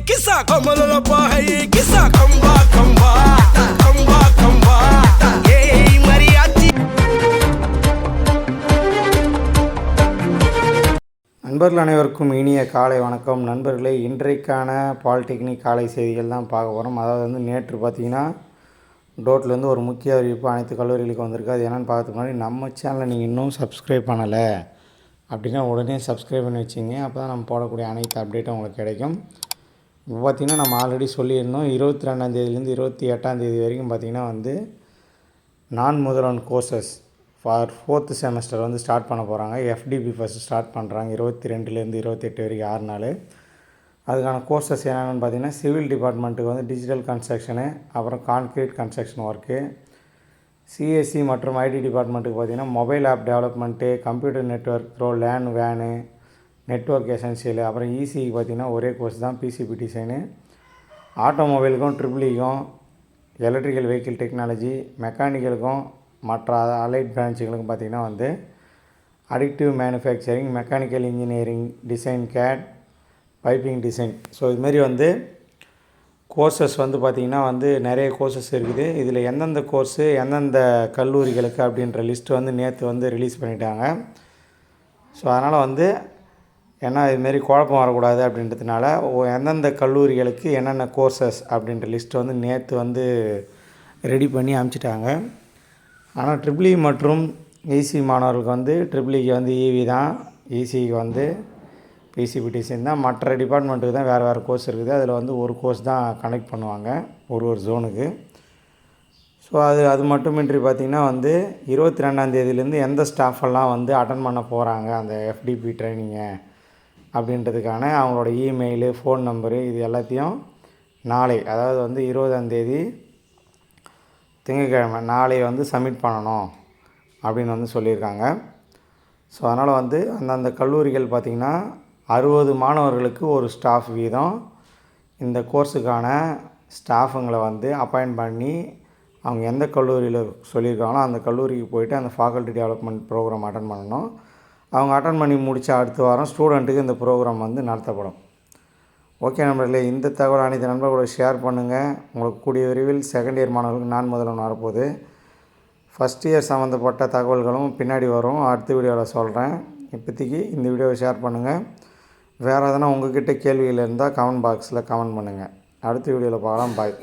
kisa komolo pahay kisa kamba kamba kamba kamba hey mariachi. நண்பர்கள் அனைவருக்கும் இனிய காலை வணக்கம். நண்பர்களே, இன்றைக்கான பாலிடெக்னிக் காலை செய்திகள் தான் பார்க்க போகிறோம். அதாவது வந்து நேற்று பார்த்திங்கன்னா டோட்லேருந்து ஒரு முக்கிய அறிவிப்பு அனைத்து கல்லூரிகளுக்கு வந்திருக்கு. அது என்னென்னு பார்க்கறதுக்கு முன்னாடி நம்ம சேனலை நீங்கள் இன்னும் சப்ஸ்கிரைப் பண்ணலை அப்படின்னா உடனே சப்ஸ்கிரைப் பண்ணி வச்சிங்க. அப்போ தான் நம்ம போடக்கூடிய அனைத்து அப்டேட்டும் உங்களுக்கு கிடைக்கும். இப்போ பார்த்திங்கன்னா நம்ம ஆல்ரெடி சொல்லியிருந்தோம், 22ஆந்தேதியிலேருந்து 28ஆந்தேதி வரைக்கும் பார்த்திங்கன்னா வந்து நான் முதல்வன் கோர்சஸ் ஃபார் 4th செமஸ்டர் வந்து ஸ்டார்ட் பண்ண போகிறாங்க. எஃப்டிபி ஃபஸ்ட்டு ஸ்டார்ட் பண்ணுறாங்க 22லேருந்து 28 வரைக்கும் 6 நாள். அதுக்கான கோர்சஸ் என்னென்னு பார்த்திங்கன்னா சிவில் டிபார்ட்மெண்ட்டுக்கு வந்து டிஜிட்டல் கன்ஸ்ட்ரக்ஷனு, அப்புறம் கான்க்ரீட் கன்ஸ்ட்ரக்ஷன் ஒர்க்கு. சிஎஸ்சி மற்றும் ஐடி டிபார்ட்மெண்ட்டுக்கு பார்த்திங்கன்னா mobile app development, computer network through, LAN வேனு, நெட்ஒர்க் எசென்சியல். அப்புறம் இசிக்கு பார்த்திங்கன்னா ஒரே கோர்ஸ் தான், பிசிபி டிசைனு. ஆட்டோமொபைலுக்கும் ட்ரிபிளிக்கும், எலக்ட்ரிக்கல் வெஹிக்கிள் டெக்னாலஜி, மெக்கானிக்கலுக்கும் மற்ற அலைட் பிரான்ச்சுகளுக்கும் பார்த்திங்கன்னா வந்து அடிக்டிவ் manufacturing, mechanical engineering, design CAD, piping design. So இதுமாரி வந்து கோர்சஸ் வந்து பார்த்திங்கன்னா வந்து நிறைய கோர்சஸ் இருக்குது. இதில் எந்தெந்த கோர்ஸு எந்தெந்த கல்லூரிகளுக்கு அப்படின்ற லிஸ்ட்டு வந்து நேற்று வந்து ரிலீஸ் பண்ணிட்டாங்க. ஸோ அதனால் வந்து ஏன்னா இதுமாரி குழப்பம் வரக்கூடாது அப்படின்றதுனால எந்தெந்த கல்லூரிகளுக்கு என்னென்ன கோர்சஸ் அப்படின்ற லிஸ்ட்டு வந்து நேற்று வந்து ரெடி பண்ணி அனுப்பிச்சிட்டாங்க. ஆனால் ட்ரிபிள்இ மற்றும் இசி மாணவர்களுக்கு வந்து ட்ரிபிள்இக்கு வந்து இவி தான், இசிக்கு வந்து பிசிபி டிசைன் தான். மற்ற டிபார்ட்மெண்ட்டுக்கு தான் வேறு கோர்ஸ் இருக்குது. அதில் வந்து ஒரு கோர்ஸ் தான் கனெக்ட் பண்ணுவாங்க ஒரு ஜோனுக்கு. ஸோ அது மட்டுமின்றி பார்த்திங்கன்னா வந்து 22ஆந்தேதியிலேருந்து எந்த ஸ்டாஃபெல்லாம் வந்து அட்டன் பண்ண போகிறாங்க அந்த எஃப்டிபி ட்ரைனிங்கை அப்படின்றதுக்கான அவங்களோட இமெயிலு, ஃபோன் நம்பரு, இது எல்லாத்தையும் நாளை, அதாவது வந்து 20ஆந்தேதி திங்கட்கிழமை நாளை வந்து சப்மிட் பண்ணணும் அப்படின்னு வந்து சொல்லியிருக்காங்க. ஸோ அதனால் வந்து அந்தந்த கல்லூரிகள் பார்த்திங்கன்னா 60 மாணவர்களுக்கு ஒரு ஸ்டாஃப் வீதம் இந்த கோர்ஸுக்கான ஸ்டாஃபுங்களை வந்து அப்பாயிண்ட் பண்ணி அவங்க எந்த கல்லூரியில் சொல்லியிருக்காங்களோ அந்த கல்லூரிக்கு போயிட்டு அந்த ஃபேக்கல்ட்டி டெவலப்மெண்ட் ப்ரோக்ராம் அட்டன் பண்ணணும். அவங்க அட்டன் பண்ணி முடித்த அடுத்த வாரம் ஸ்டூடெண்ட்டுக்கு இந்த ப்ரோக்ராம் வந்து நடத்தப்படும். ஓகே நண்பர்களே, இந்த தகவல் அனைத்து நண்பர்களோட ஷேர் பண்ணுங்கள். உங்களுக்கு கூடிய விரைவில் செகண்ட் இயர் மாணவர்களுக்கு நான் முதல்வன் வரப்போகுது. ஃபஸ்ட் இயர் சம்மந்தப்பட்ட தகவல்களும் பின்னாடி வரும், அடுத்த வீடியோவில் சொல்கிறேன். இப்போதைக்கு இந்த வீடியோவை ஷேர் பண்ணுங்கள். வேறு எதனா உங்கள்கிட்ட கேள்விகள் இருந்தால் கமெண்ட் பாக்ஸில் கமெண்ட் பண்ணுங்கள். அடுத்த வீடியோவில் பார்க்கலாம். பாய்.